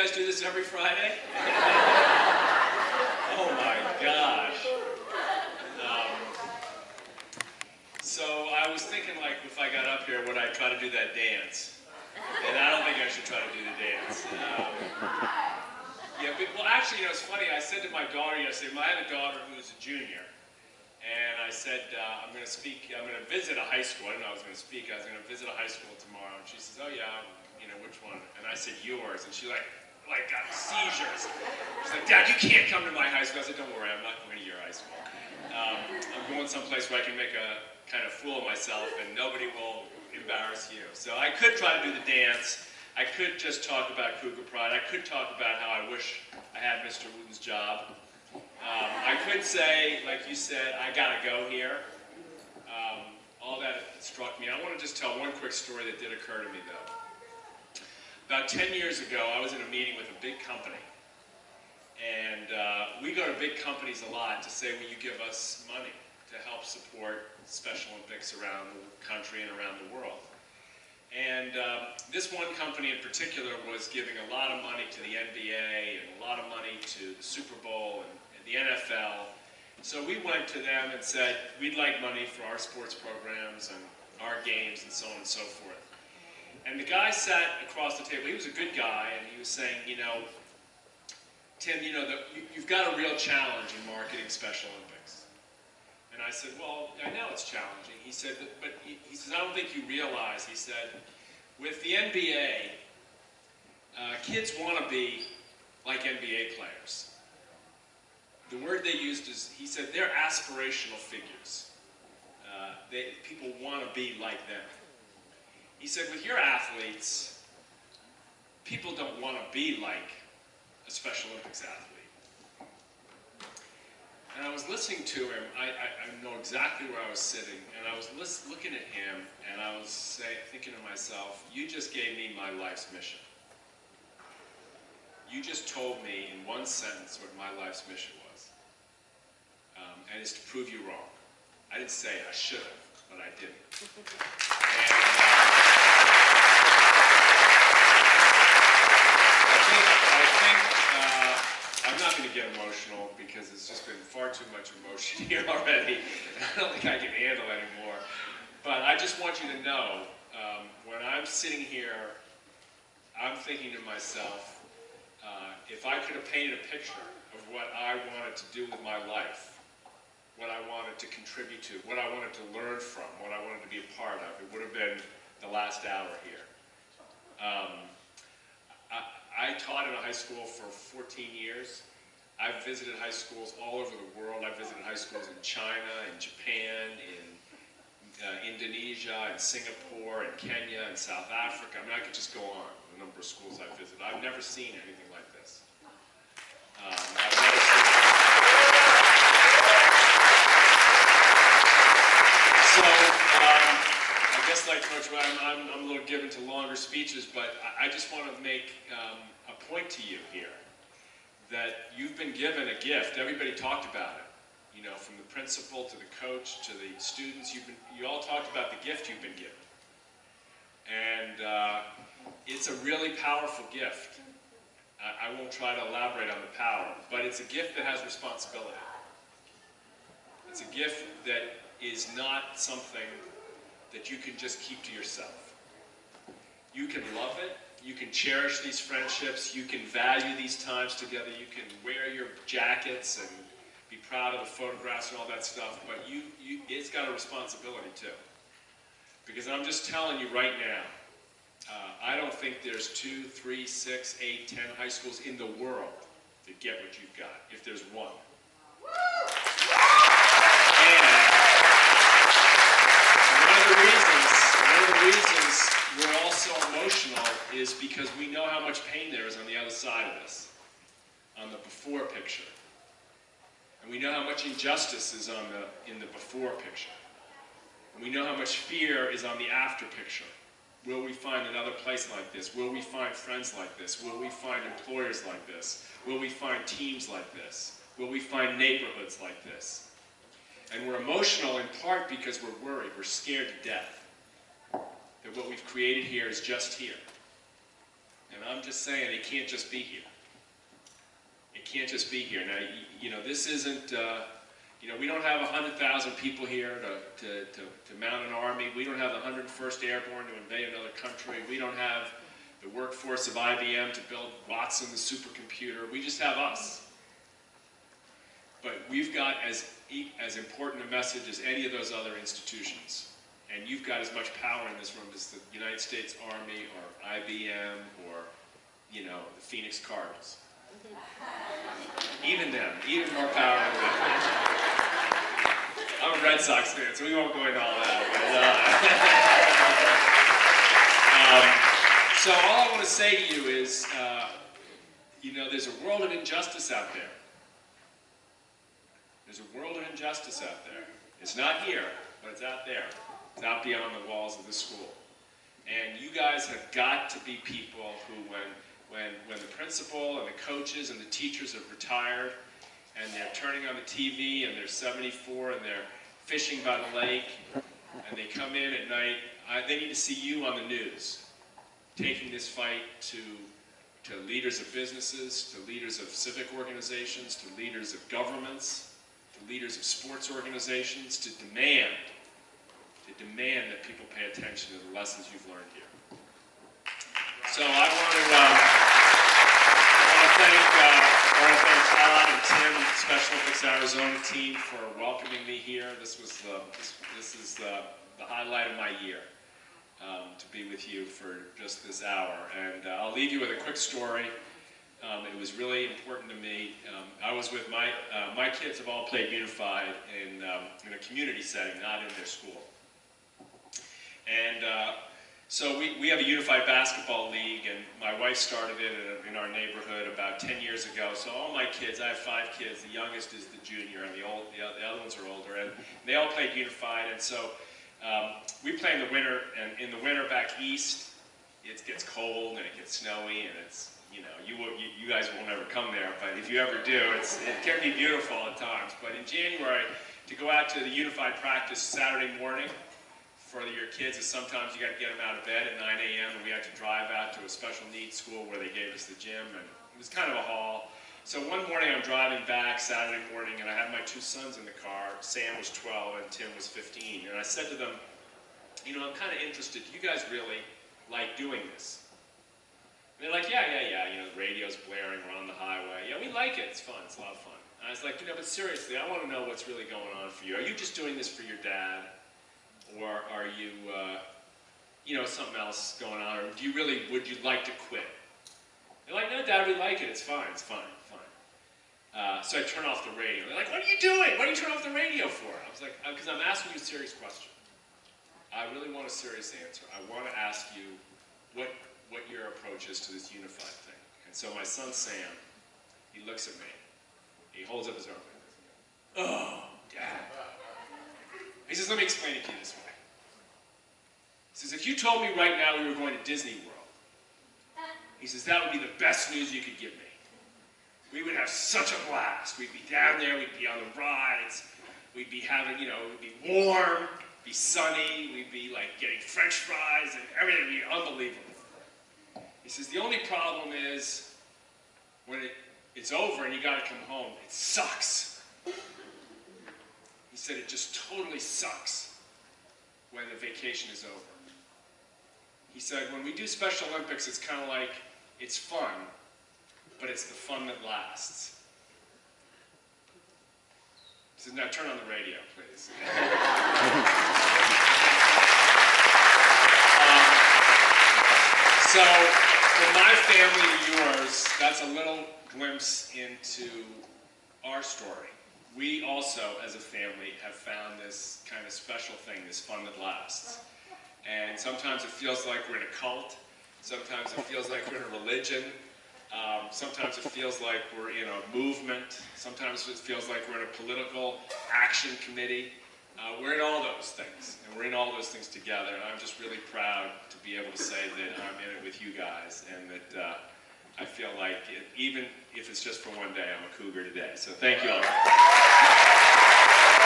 guys do this every Friday? Oh my gosh. So I was thinking, like, if I got up here, would I try to do that dance? And I don't think I should try to do the dance. Yeah, well, actually, you know, it's funny. I said to my daughter yesterday, I have a daughter who's a junior, and I said, I'm going to speak, I'm going to visit a high school. I didn't know I was going to speak. I was going to visit a high school tomorrow. And she says, oh, yeah, you know, which one? And I said, yours. And she, like got seizures. She's like, Dad, you can't come to my high school. I said, don't worry, I'm not going to your high school. I'm going someplace where I can make a kind of fool of myself and nobody will embarrass you. So I could try to do the dance. I could just talk about Cougar Pride. I could talk about how I wish I had Mr. Wooten's job. I could say, like you said, I gotta go here. All that struck me. I want to just tell one quick story that did occur to me, though. About 10 years ago, I was in a meeting with a big company. And we go to big companies a lot to say, will you give us money to help support Special Olympics around the country and around the world? And this one company in particular was giving a lot of money to the NBA and a lot of money to the Super Bowl and the NFL. So we went to them and said, we'd like money for our sports programs and our games and so on and so forth. And the guy sat across the table. He was a good guy, and he was saying, you know, Tim, you know, you've got a real challenge in marketing Special Olympics. And I said, well, I know it's challenging. He said, but he says, I don't think you realize, he said, with the NBA, kids want to be like NBA players. The word they used is, he said, they're aspirational figures. People want to be like them. He said, with your athletes, people don't want to be like a Special Olympics athlete. And I was listening to him. I know exactly where I was sitting, and I was looking at him, and I was thinking to myself, you just gave me my life's mission. You just told me in one sentence what my life's mission was. And it's to prove you wrong. I didn't say it, I should have, but I didn't. I'm not going to get emotional because it's just been far too much emotion here already. I don't think I can handle anymore. But I just want you to know, when I'm sitting here, I'm thinking to myself, if I could have painted a picture of what I wanted to do with my life, what I wanted to contribute to, what I wanted to learn from, what I wanted to be a part of, it would have been the last hour here. I taught in a high school for 14 years. I've visited high schools all over the world. I've visited high schools in China, in Japan, in Indonesia, in Singapore, in Kenya, in South Africa. I mean, I could just go on the number of schools I've visited. I've never seen anything like this. I've never seen So, I guess like Coach Ryan, I'm a little given to longer speeches, but I just want to make a point to you here that you've been given a gift. Everybody talked about it. You know, from the principal to the coach to the students, you all talked about the gift you've been given. And it's a really powerful gift. I won't try to elaborate on the power, but it's a gift that has responsibility. It's a gift that is not something that you can just keep to yourself. You can love it, you can cherish these friendships, you can value these times together, you can wear your jackets and be proud of the photographs and all that stuff, but it's got a responsibility too. Because I'm just telling you right now, I don't think there's 2, 3, 6, 8, 10 high schools in the world that get what you've got, if there's one. One of the reasons we're all so emotional is because we know how much pain there is on the other side of this, on the before picture. And we know how much injustice is in the before picture. And we know how much fear is on the after picture. Will we find another place like this? Will we find friends like this? Will we find employers like this? Will we find teams like this? Will we find neighborhoods like this? And we're emotional in part because we're worried, we're scared to death that what we've created here is just here. And I'm just saying, it can't just be here. It can't just be here. Now, you know, this isn't, you know, we don't have 100,000 people here to mount an army. We don't have the 101st Airborne to invade another country. We don't have the workforce of IBM to build Watson, the supercomputer. We just have us. But we've got as important a message as any of those other institutions. And you've got as much power in this room as the United States Army or IBM or, you know, the Phoenix Cardinals. Even them, even more power than them. I'm a Red Sox fan, so we won't go into all that. But, so all I want to say to you is, you know, there's a world of injustice out there. There's a world of injustice out there. It's not here, but it's out there. It's out beyond the walls of the school. And you guys have got to be people who, when the principal and the coaches and the teachers have retired and they're turning on the TV and they're 74 and they're fishing by the lake and they come in at night, they need to see you on the news, taking this fight to leaders of businesses, to leaders of civic organizations, to leaders of governments, to leaders of sports organizations, to demand that people pay attention to the lessons you've learned here. So I want to thank Todd and Tim, Special Olympics Arizona team, for welcoming me here. This is the highlight of my year, to be with you for just this hour. And I'll leave you with a quick story. It was really important to me. I was with my kids have all played unified in a community setting, not in their school. And so we have a unified basketball league, and my wife started it in our neighborhood about 10 years ago. So all my kids, I have 5 kids, the youngest is the junior, and the other ones are older, and they all played unified. And so we play in the winter, and in the winter back east, it gets cold and it gets snowy, and it's, you know, you guys won't ever come there, but if you ever do, it can be beautiful at times. But in January, to go out to the unified practice Saturday morning for your kids is sometimes you got to get them out of bed at 9 a.m. and we had to drive out to a special needs school where they gave us the gym, and it was kind of a haul. So one morning I'm driving back Saturday morning, and I had my 2 sons in the car. Sam was 12 and Tim was 15, and I said to them, you know, I'm kind of interested. Do you guys really like doing this? And they're like, yeah, you know, the radio's blaring, we're on the highway. Yeah, we like it, it's fun, it's a lot of fun. And I was like, you know, but seriously, I want to know what's really going on for you. Are you just doing this for your dad? Or are you, you know, something else going on? Or do you really, would you like to quit? They're like, no, Dad, we like it, it's fine, fine. So I turn off the radio. They're like, what are you doing? What do you turn off the radio for? I was like, because I'm asking you a serious question. I really want a serious answer. I want to ask you what your approach is to this unified thing. And so my son Sam, he looks at me, he holds up his arm. Oh, Dad. He says, let me explain it to you this way. He says, if you told me right now we were going to Disney World, he says, that would be the best news you could give me. We would have such a blast. We'd be down there, we'd be on the rides, we'd be having, you know, it would be warm, be sunny, we'd be like getting French fries, and everything would be unbelievable. He says, the only problem is when it's over and you gotta come home, it sucks. He said, it just totally sucks when the vacation is over. He said, when we do Special Olympics, it's kind of like, it's fun, but it's the fun that lasts. He said, now turn on the radio, please. So, from my family to yours, that's a little glimpse into our story. We also, as a family, have found this kind of special thing, this fun that lasts. And sometimes it feels like we're in a cult. Sometimes it feels like we're in a religion. Sometimes it feels like we're in a movement. Sometimes it feels like we're in a political action committee. We're in all those things, and we're in all those things together. And I'm just really proud to be able to say that I'm in it with you guys, and that I feel like, even if it's just for one day, I'm a cougar today. So thank you all.